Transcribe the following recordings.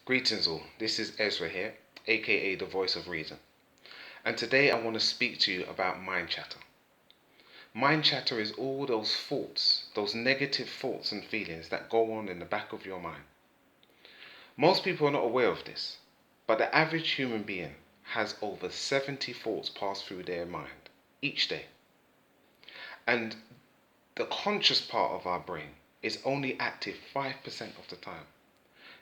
Greetings all, this is Ezra here, aka the voice of reason. And today I want to speak to you about mind chatter. Mind chatter is all those thoughts, those negative thoughts and feelings that go on in the back of your mind. Most people are not aware of this, but the average human being has over 70 thoughts pass through their mind each day. And the conscious part of our brain is only active 5% of the time.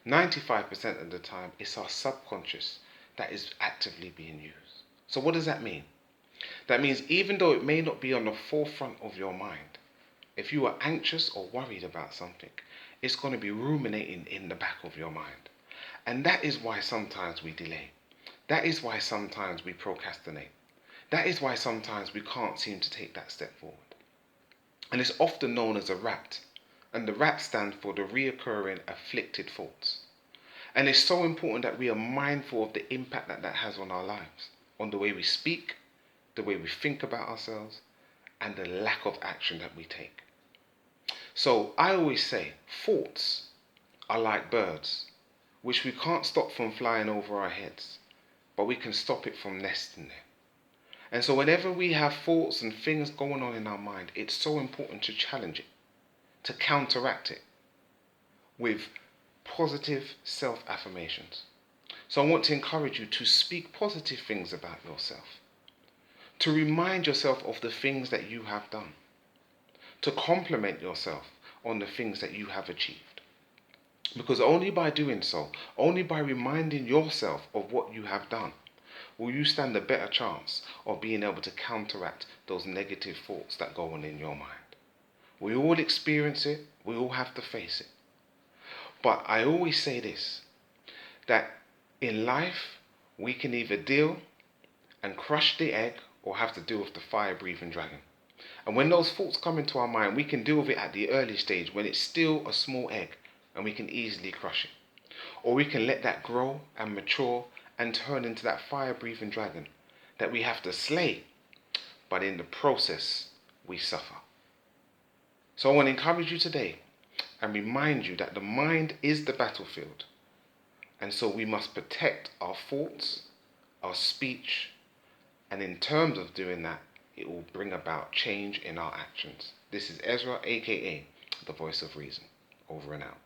95% of the time, it's our subconscious that is actively being used. So what does that mean? That means even though it may not be on the forefront of your mind, if you are anxious or worried about something, it's going to be ruminating in the back of your mind. And that is why sometimes we delay. That is why sometimes we procrastinate. That is why sometimes we can't seem to take that step forward. And it's often known as a RAT. And the RAT stands for the reoccurring afflicted thoughts. And it's so important that we are mindful of the impact that that has on our lives, on the way we speak, the way we think about ourselves, and the lack of action that we take. So I always say thoughts are like birds, which we can't stop from flying over our heads, but we can stop it from nesting there. And so whenever we have thoughts and things going on in our mind, it's so important to challenge it, to counteract it with positive self-affirmations. So I want to encourage you to speak positive things about yourself, to remind yourself of the things that you have done, to compliment yourself on the things that you have achieved. Because only by doing so, only by reminding yourself of what you have done, will you stand a better chance of being able to counteract those negative thoughts that go on in your mind. We all experience it, we all have to face it. But I always say this, that in life, we can either deal and crush the egg or have to deal with the fire-breathing dragon. And when those thoughts come into our mind, we can deal with it at the early stage when it's still a small egg and we can easily crush it. Or we can let that grow and mature and turn into that fire-breathing dragon that we have to slay, but in the process, we suffer. So I want to encourage you today and remind you that the mind is the battlefield. And so we must protect our thoughts, our speech, and in terms of doing that, it will bring about change in our actions. This is Ezra, A.K.A. the voice of reason. Over and out.